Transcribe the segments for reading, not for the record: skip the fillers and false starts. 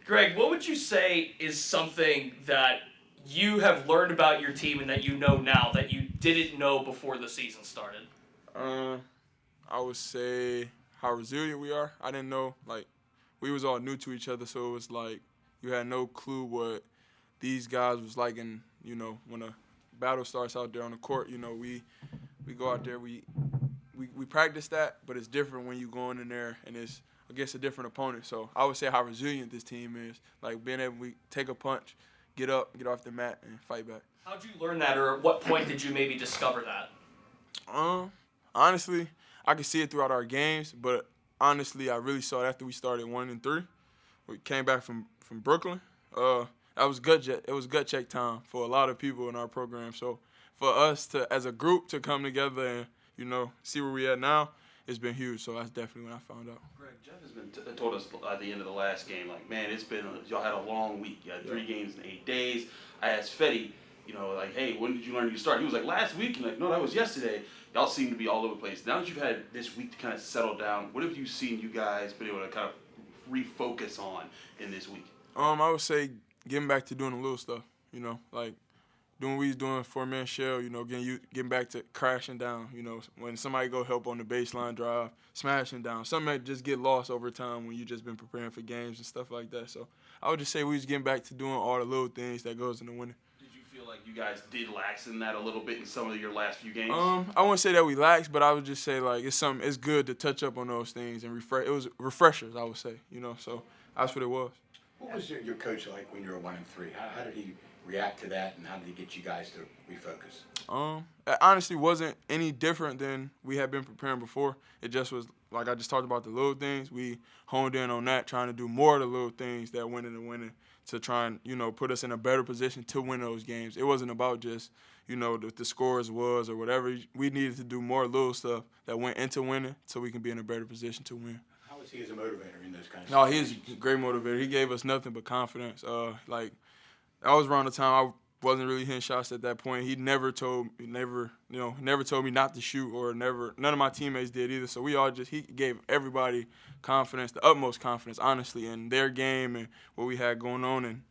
Greg, what would you say is something that you have learned about your team and that you know now that you didn't know before the season started? Um, I would say how resilient we are. I didn't know, like, we was all new to each other, so it was like you had no clue what these guys was like. And when a battle starts out there on the court, we go out there, we practice that, but it's different when you going in there and it's against a different opponent. So I would say how resilient this team is, like being able to take a punch, get up, get off the mat, and fight back. How'd you learn that, or at what point did you maybe discover that? Um, Honestly, I could see it throughout our games, but honestly, I really saw it after we started 1-3. We came back from Brooklyn. That was it was gut check time for a lot of people in our program. So for us to, as a group, to come together and see where we at now, it's been huge. So that's definitely when I found out. Greg, Jeff has been told us at the end of the last game, like, man, y'all had a long week. You had 3 games in 8 days. I asked Fetty, like, hey, when did you learn to start? He was like, last week. And like, no, that was yesterday. Y'all seem to be all over the place. Now that you've had this week to kind of settle down, what have you seen you guys been able to kind of refocus on in this week? I would say getting back to doing the little stuff. Like doing what we was doing 4-man shell, getting back to crashing down, when somebody go help on the baseline drive, smashing down. Something that just get lost over time when you just been preparing for games and stuff like that. So I would just say we was getting back to doing all the little things that goes into winning. Did you feel like you guys did lax in that a little bit in some of your last few games? I wouldn't say that we lax, but I would just say like it's good to touch up on those things and refresh. It was refreshers, I would say, so that's what it was. What was your coach like when you were 1-3? How did he react to that, and how did he get you guys to refocus? It honestly wasn't any different than we had been preparing before. It just was like I just talked about the little things. We honed in on that, trying to do more of the little things that went into winning to try and put us in a better position to win those games. It wasn't about just the scores was or whatever. We needed to do more little stuff that went into winning so we can be in a better position to win. How was he as a motivator in those kinds of No, situations? he's a great motivator. He gave us nothing but confidence. Like that was around the time I wasn't really hitting shots at that point. He never told me not to shoot, or none of my teammates did either. So he gave everybody confidence, the utmost confidence, honestly, in their game and what we had going on, and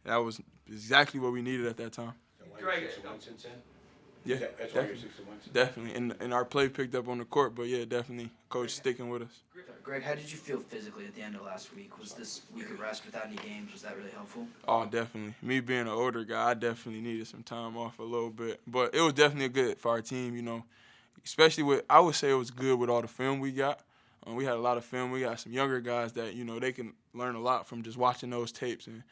that was exactly what we needed at that time. So why Greg, you're 6-1 since then? Yeah, That's why you're 6-1 since then? definitely. And our play picked up on the court, but yeah, definitely, coach sticking with us. Greg, how did you feel physically at the end of last week? Was this week of rest without any games, was that really helpful? Oh, definitely. Me being an older guy, I definitely needed some time off a little bit. But it was definitely good for our team, especially I would say it was good with all the film we got. We had a lot of film. We got some younger guys that, they can learn a lot from just watching those tapes. And,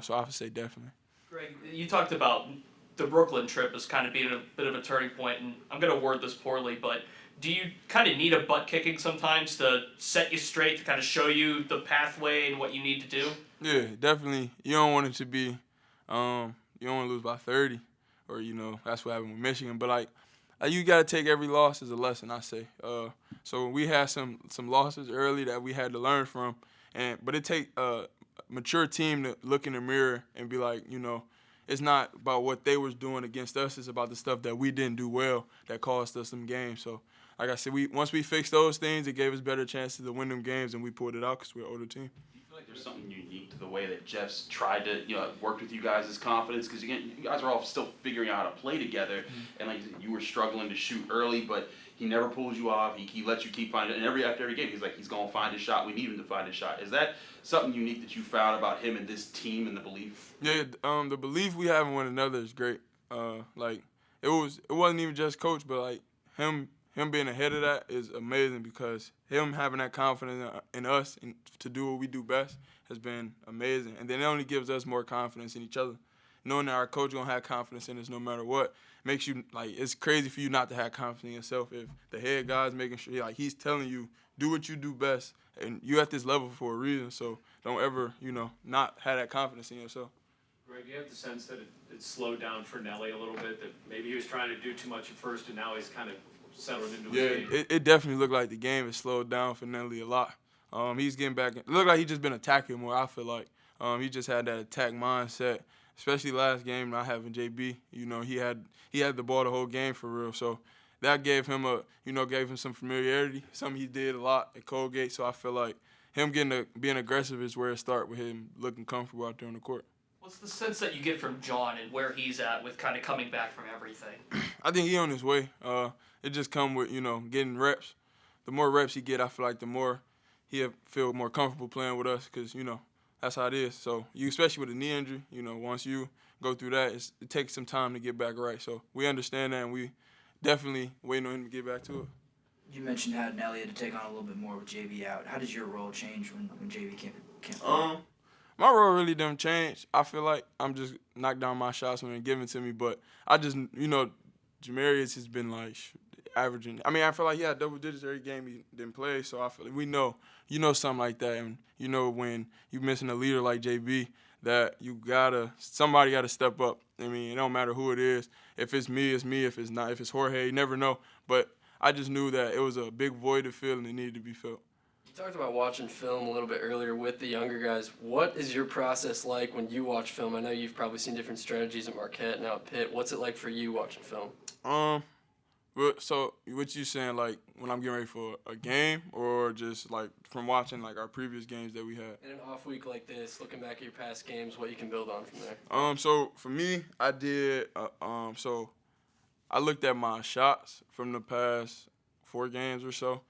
so I would say definitely. Greg, you talked about the Brooklyn trip as kind of being a bit of a turning point, and I'm going to word this poorly, but do you kind of need a butt kicking sometimes to set you straight, to kind of show you the pathway and what you need to do? Yeah, definitely. You don't want it to be, you don't want to lose by 30, or, that's what happened with Michigan. But, you got to take every loss as a lesson, I say. So we had some losses early that we had to learn from, but it take a mature team to look in the mirror and be like, it's not about what they was doing against us. It's about the stuff that we didn't do well that cost us some games. So, like I said, once we fixed those things, it gave us better chances to win them games, and we pulled it out because we're an older team. Do you feel like there's something unique to the way that Jeff's tried to, work with you guys' confidence? Because, again, you guys are all still figuring out how to play together. And, like you were struggling to shoot early, but he never pulls you off. He lets you keep finding it. And after every game, he's like, he's going to find his shot. We need him to find his shot. Is that something unique that you found about him and this team and the belief? Yeah, the belief we have in one another is great. It wasn't even just coach, but, him being ahead of that is amazing, because him having that confidence in us and to do what we do best has been amazing. And then it only gives us more confidence in each other. Knowing that our coach going to have confidence in us no matter what makes you, it's crazy for you not to have confidence in yourself if the head guy's making sure, he's telling you, do what you do best, and you at this level for a reason. So don't ever, not have that confidence in yourself. Greg, you have the sense that it slowed down for Nelly a little bit, that maybe he was trying to do too much at first, and now he's kind of settled into his game. It definitely looked like the game has slowed down for Nelly a lot. He's getting back. It looked like he just been attacking more, I feel like. He just had that attack mindset, especially last game not having JB. He had the ball the whole game for real. So that gave him some familiarity, something he did a lot at Colgate. So I feel like him being aggressive is where it starts with him looking comfortable out there on the court. What's the sense that you get from John and where he's at with kind of coming back from everything? I think he on his way. It just come with getting reps. The more reps he get, I feel like the more he'll feel more comfortable playing with us because that's how it is. So you, especially with a knee injury, once you go through that, it takes some time to get back right. So we understand that, and we definitely waiting on him to get back to it. You mentioned having Elliott to take on a little bit more with JB out. How does your role change when JB can't play? My role really didn't change. I feel like I'm just knock down my shots when they're given to me, but I just, Jamarius has been like averaging. I mean, I feel like he had double digits every game he didn't play, so I feel like we know, something like that, and when you're missing a leader like JB, that somebody gotta step up. I mean, it don't matter who it is. If it's me, it's me. If it's not, if it's Jorge, you never know. But I just knew that it was a big void to fill and it needed to be filled. You talked about watching film a little bit earlier with the younger guys. What is your process like when you watch film? I know you've probably seen different strategies at Marquette, now at Pitt. What's it like for you watching film? So what you saying, like when I'm getting ready for a game, or just like from watching like our previous games that we had? In an off week like this, looking back at your past games, what you can build on from there. So for me, I did. So I looked at my shots from the past 4 games or so,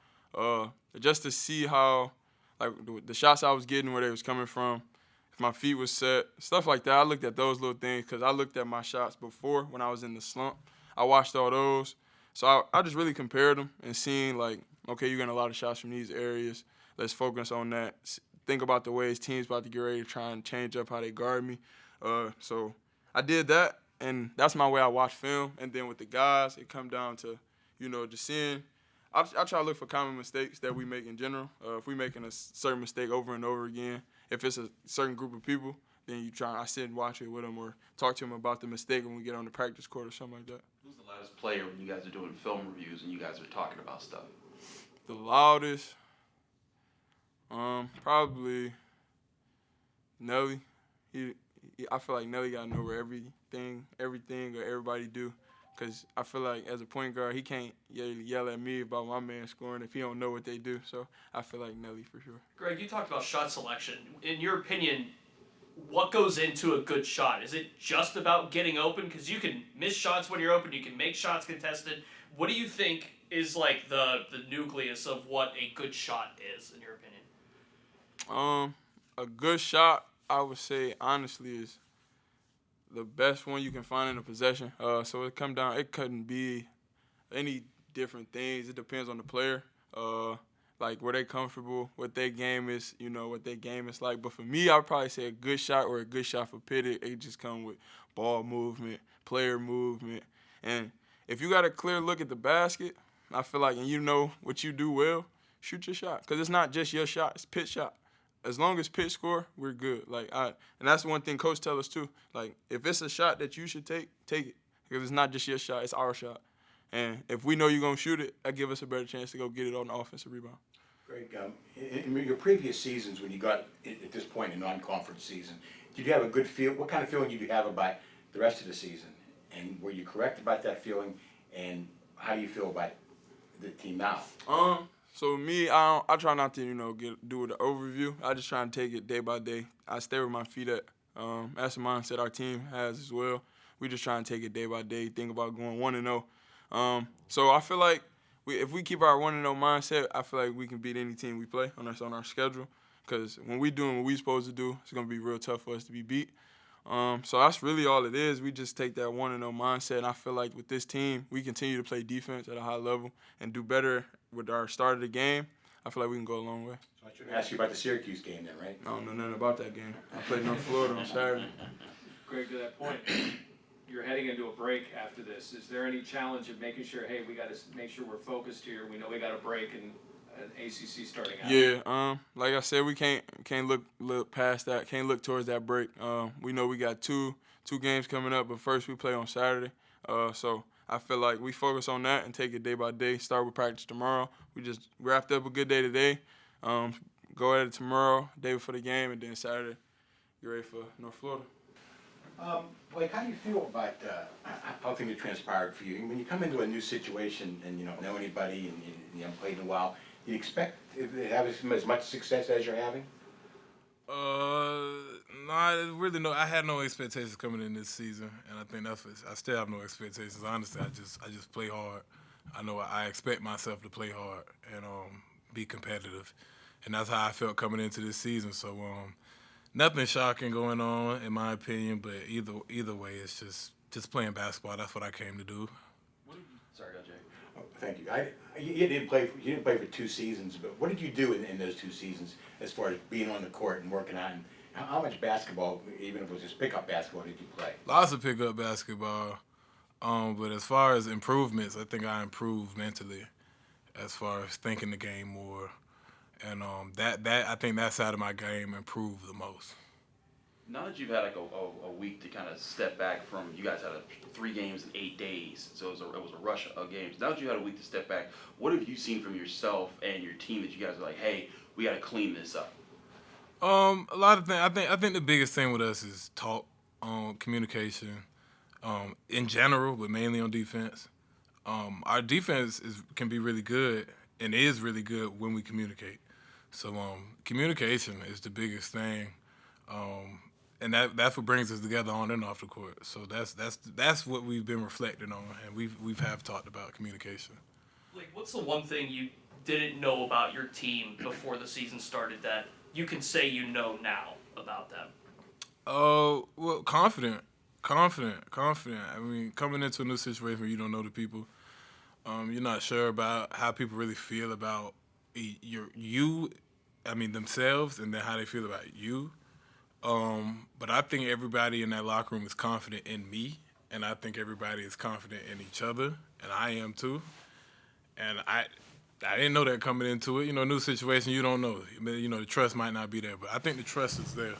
just to see how, like the shots I was getting, where they was coming from, if my feet was set, stuff like that. I looked at those little things because I looked at my shots before when I was in the slump. I watched all those. So I just really compared them and seeing, like, okay, you're getting a lot of shots from these areas. Let's focus on that. Think about the ways teams about to get ready to try and change up how they guard me. So I did that, and that's my way I watch film. And then with the guys, it come down to, just seeing. I try to look for common mistakes that we make in general. If we making a certain mistake over and over again, if it's a certain group of people, then I sit and watch it with them or talk to them about the mistake when we get on the practice court or something like that. Who's the loudest player when you guys are doing film reviews and you guys are talking about stuff? The loudest, probably Nelly. I feel like Nelly gotta know where everything or everybody do, cause I feel like as a point guard he can't yell at me about my man scoring if he don't know what they do. So I feel like Nelly for sure. Greg, you talked about shot selection. In your opinion, what goes into a good shot? Is it just about getting open? Because you can miss shots when you're open. You can make shots contested. What do you think is like the nucleus of what a good shot is, in your opinion? A good shot, I would say, honestly, is the best one you can find in a possession. So it couldn't be any different things. It depends on the player. Like where they comfortable, what their game is, what their game is like. But for me, I would probably say a good shot or a good shot for Pitt, it just come with ball movement, player movement. And if you got a clear look at the basket, I feel like, and you know what you do well, shoot your shot. Because it's not just your shot, it's Pitt's shot. As long as Pitt score, we're good. And that's one thing Coach tell us too. Like, if it's a shot that you should take it. Because it's not just your shot, it's our shot. And if we know you're going to shoot it, that give us a better chance to go get it on the offensive rebound. Greg, in your previous seasons, when you got at this point in non-conference season, did you have a good feel? What kind of feeling did you have about the rest of the season? And were you correct about that feeling? And how do you feel about the team now? So me, I try not to do the overview. I just try and take it day by day. I stay where my feet at. That's the mindset our team has as well. We just try and take it day by day. Think about going 1-0. So I feel like if we keep our 1-0 mindset, I feel like we can beat any team we play on our schedule. Because when we doing what we supposed to do, it's gonna be real tough for us to be beat. So that's really all it is. We just take that 1-0 mindset, and I feel like with this team, we continue to play defense at a high level and do better with our start of the game. I feel like we can go a long way. So I should ask you about the Syracuse game then, right? I don't know nothing about that game. I played North Florida on Saturday. Greg, to that point, you're heading into a break after this. Is there any challenge of making sure, hey, we got to make sure we're focused here. We know we got a break and an ACC starting out. Yeah, like I said, we can't look past that. Can't look towards that break. We know we got two games coming up, but first we play on Saturday. So I feel like we focus on that and take it day by day. Start with practice tomorrow. We just wrapped up a good day today. Go at it tomorrow, day before the game, and then Saturday, get ready for North Florida. Blake, how do you feel about how things have transpired for you? When you come into a new situation and you don't know anybody and you haven't played in a while, Do you expect to have as much success as you're having? No, I really no. I had no expectations coming in this season, and I think that's what I still have no expectations. Honestly, I just play hard. I know I expect myself to play hard and be competitive, and that's how I felt coming into this season. So nothing shocking going on in my opinion, but either way, it's just playing basketball. That's what I came to do. Sorry, Jay. Oh, thank you. You didn't play. You didn't play for 2 seasons, but what did you do in those 2 seasons as far as being on the court and working out? And how much basketball, even if it was just pickup basketball, did you play? Lots of pickup basketball, but as far as improvements, I think I improved mentally, as far as thinking the game more, and that I think that side of my game improved the most. Now that you've had like a week to kind of step back from, you guys had 3 games in 8 days, so it was a rush of games. Now that you had a week to step back, what have you seen from yourself and your team that you guys are like, hey, we got to clean this up? A lot of things. I think the biggest thing with us is talk, communication, in general, but mainly on defense. Our defense can be really good and is really good when we communicate. So communication is the biggest thing, and that's what brings us together on and off the court. So that's what we've been reflecting on, and we've talked about communication. Like, what's the one thing you didn't know about your team before the season started that you can say you know now about them? Well, confident. I mean, coming into a new situation where you don't know the people, you're not sure about how people really feel about themselves, and then how they feel about you. But I think everybody in that locker room is confident in me, and I think everybody is confident in each other, and I am too. And I didn't know that coming into it. You know, new situation, you don't know. You know, the trust might not be there, but I think the trust is there.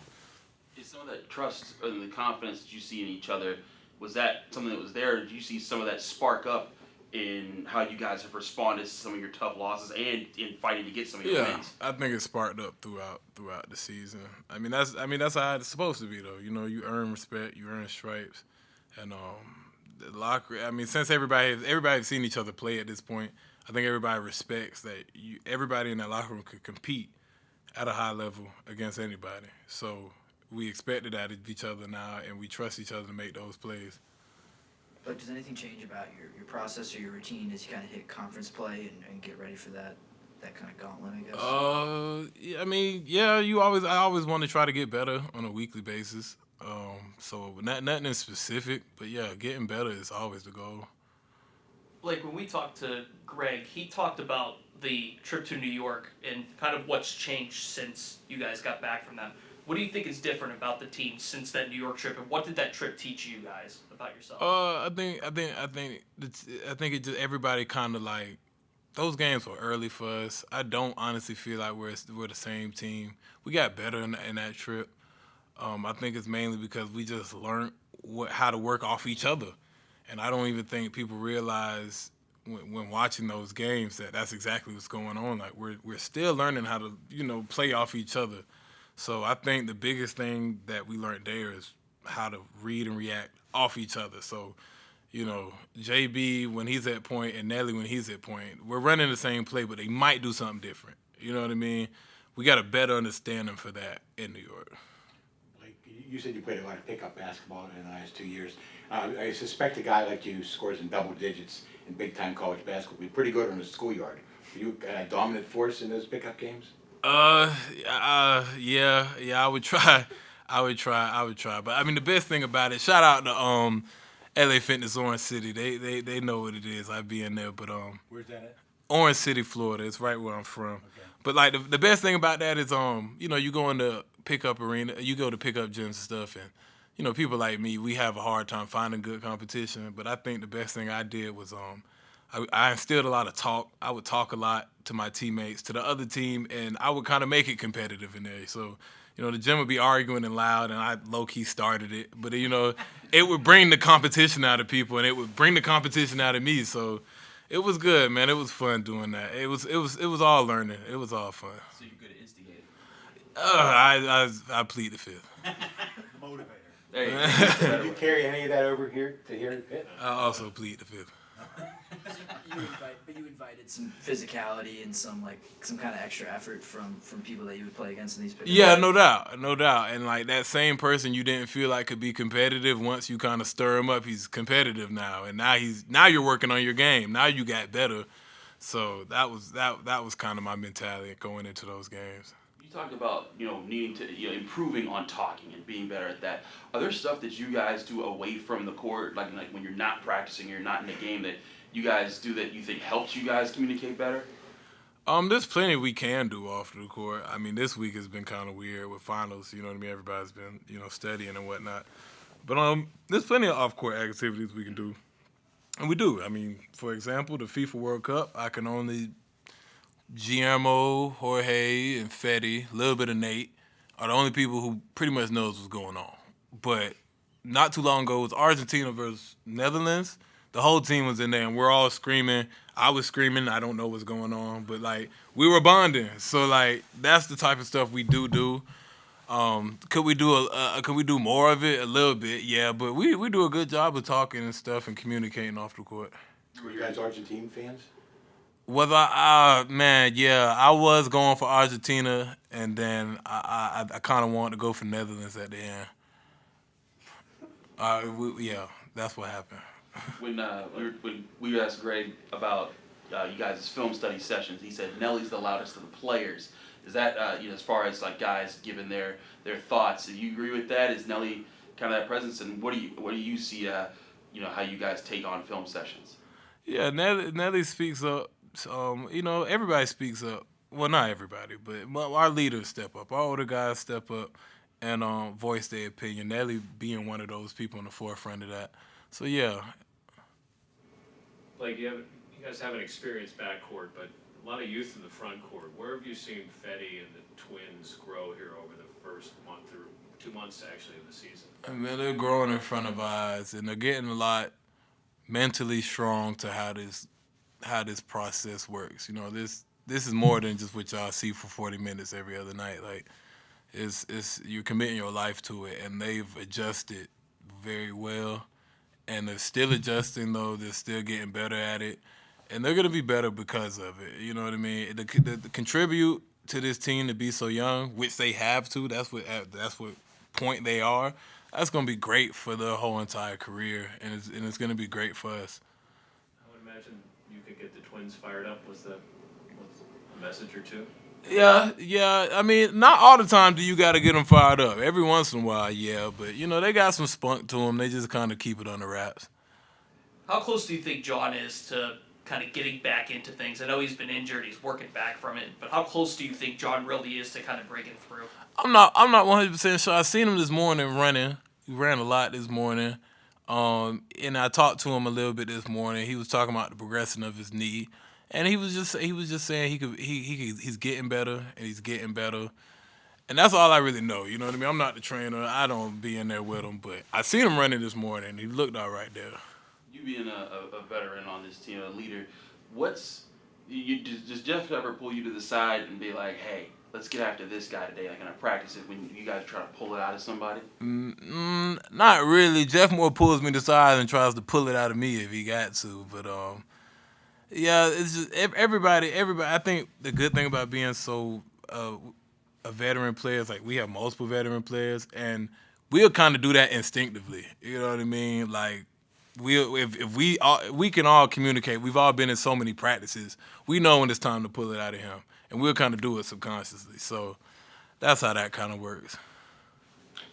Is some of that trust and the confidence that you see in each other, was that something that was there, or did you see some of that spark up in how you guys have responded to some of your tough losses and in fighting to get some of your wins? I think it sparked up throughout the season. I mean that's how it's supposed to be though. You know, you earn respect, you earn stripes, and the locker. I mean, since everybody's seen each other play at this point, I think everybody respects that everybody in that locker room could compete at a high level against anybody. So we expected that of each other now, and we trust each other to make those plays. But does anything change about your process or your routine as you kind of hit conference play and get ready for that kind of gauntlet, I guess? Yeah, I mean, yeah, I always want to try to get better on a weekly basis. So nothing in specific, but yeah, getting better is always the goal. Like, when we talked to Greg, he talked about the trip to New York and kind of what's changed since you guys got back from that. What do you think is different about the team since that New York trip, and what did that trip teach you guys about yourself? I think it just everybody kind of like those games were early for us. I don't honestly feel like we're the same team. We got better in that trip. I think it's mainly because we just learned how to work off each other, and I don't even think people realize when watching those games that that's exactly what's going on. Like we're still learning how to play off each other. So I think the biggest thing that we learned there is how to read and react off each other. So, JB when he's at point and Nelly when he's at point, we're running the same play, but they might do something different. You know what I mean? We got a better understanding for that in New York. Like you said, you played a lot of pickup basketball in the last 2 years. I suspect a guy like you scores in double digits in big-time college basketball. Be pretty good on the schoolyard. Were you a dominant force in those pickup games? Yeah, I would try. But I mean, the best thing about it, shout out to LA Fitness Orange City. They know what it is. I be in there, but Where's that at? Orange City, Florida. It's right where I'm from. Okay. But like the best thing about that is you go into pickup arena, you go to pickup gyms and stuff, and people like me, we have a hard time finding good competition. But I think the best thing I did was I instilled a lot of talk. I would talk a lot to my teammates, to the other team, and I would kind of make it competitive in there. So, the gym would be arguing and loud, and I low-key started it. But, it would bring the competition out of people, and it would bring the competition out of me. So it was good, man. It was fun doing that. It was all learning. It was all fun. So you're good at instigating. I plead the fifth. Motivator. There you go. Did you carry any of that over here to here at Pitt? I also plead the fifth. You invited some physicality and some kind of extra effort from people that you would play against in these pitches. Yeah, no doubt, no doubt. And like that same person you didn't feel like could be competitive, once you kind of stir him up, he's competitive now. And now you're working on your game. Now you got better. So that was kind of my mentality going into those games. You talked about needing to improving on talking and being better at that. Are there stuff that you guys do away from the court, like when you're not practicing, you're not in the game, that you guys do that you think helps you guys communicate better? There's plenty we can do off the court. I mean, this week has been kind of weird with finals. You know what I mean? Everybody's been studying and whatnot. But there's plenty of off-court activities we can do, and we do. I mean, for example, the FIFA World Cup, I can only Guillermo, Jorge, and Fetty, a little bit of Nate, are the only people who pretty much knows what's going on. But not too long ago, it was Argentina versus Netherlands. The whole team was in there, and we're all screaming. I was screaming. I don't know what's going on, but like we were bonding. So like that's the type of stuff we do. Could we do more of it? A little bit, yeah. But we do a good job of talking and stuff and communicating off the court. Were you guys Argentine fans? Was I? Man, yeah. I was going for Argentina, and then I kind of wanted to go for Netherlands at the end. Yeah, that's what happened. When we asked Greg about you guys' film study sessions, he said Nelly's the loudest of the players. Is that as far as like guys giving their thoughts? Do you agree with that? Is Nelly kind of that presence? And what do you see? How you guys take on film sessions? Yeah, Nelly speaks up. Everybody speaks up. Well, not everybody, but our leaders step up. Our older guys step up and voice their opinion. Nelly being one of those people in the forefront of that. So yeah. Like you guys haven't experienced backcourt, but a lot of youth in the front court. Where have you seen Fetty and the twins grow here over the first month or 2 months actually of the season? I mean, they're growing in front of our eyes, and they're getting a lot mentally strong to how this process works. This is more than just what y'all see for 40 minutes every other night. Like, it's you're committing your life to it, and they've adjusted very well. And they're still adjusting, though. They're still getting better at it. And they're going to be better because of it. You know what I mean? The contribute to this team to be so young, which they have to. That's what point they are. That's going to be great for their whole entire career. And it's going to be great for us. I would imagine you could get the twins fired up with a message or two. Yeah. I mean, not all the time do you got to get them fired up. Every once in a while, yeah. But, they got some spunk to them. They just kind of keep it under wraps. How close do you think John is to kind of getting back into things? I know he's been injured. He's working back from it. But how close do you think John really is to kind of breaking through? I'm not 100% sure. I seen him this morning running. He ran a lot this morning. And I talked to him a little bit this morning. He was talking about the progression of his knee. And he was just saying he's getting better, and he's getting better, and that's all I really know. You know what I mean? I'm not the trainer. I don't be in there with him, but I seen him running this morning. He looked all right there. You being a veteran on this team, a leader, does Jeff ever pull you to the side and be like, hey, let's get after this guy today, like in a practice, when you guys try to pull it out of somebody? Not really. Jeff more pulls me to the side and tries to pull it out of me if he got to, but yeah, it's just everybody. I think the good thing about being so a veteran player is like we have multiple veteran players, and we'll kind of do that instinctively. You know what I mean? Like if we can all communicate. We've all been in so many practices. We know when it's time to pull it out of him, and we'll kind of do it subconsciously. So that's how that kind of works.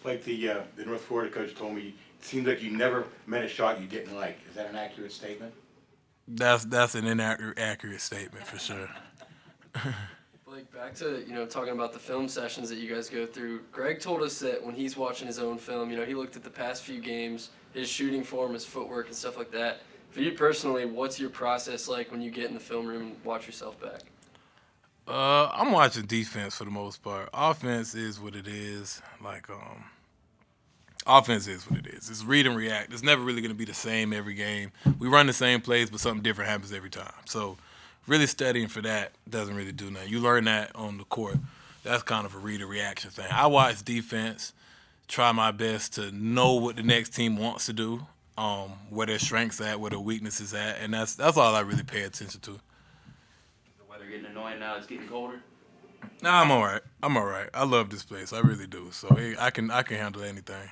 Like the North Florida coach told me, it seems like you never met a shot you didn't like. Is that an accurate statement? That's an inaccurate statement for sure. Blake, back to talking about the film sessions that you guys go through. Greg told us that when he's watching his own film, he looked at the past few games, his shooting form, his footwork, and stuff like that. For you personally, what's your process like when you get in the film room and watch yourself back? I'm watching defense for the most part. Offense is what it is. Offense is what it is. It's read and react. It's never really going to be the same every game. We run the same plays, but something different happens every time. So really studying for that doesn't really do nothing. You learn that on the court. That's kind of a read and reaction thing. I watch defense, try my best to know what the next team wants to do. where their strengths at, where their weaknesses at, and that's all I really pay attention to. The weather getting annoying now. It's getting colder. Nah, I'm all right. I love this place. I really do. So I can handle anything.